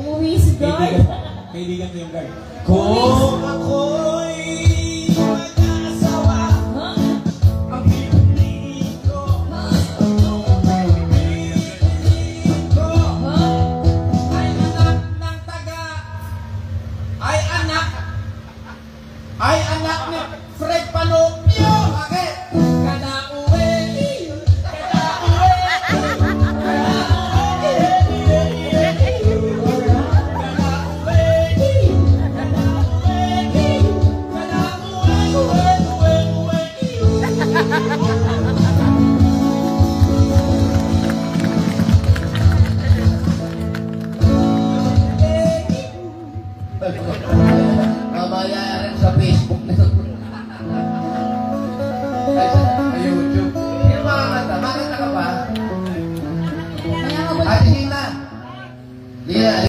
Umuwi si guard. Kaibigan ko yung guard. Kung ako'y mag-asawa, ang pipiliin ko, ay anak ng taga, ay anak ni Fred Panopio. Bakit? Kada uwi, mamaya rin sa Facebook na sa YouTube. Hindi makakanta. Makakanta ka ba? Ate Gina. Yeah.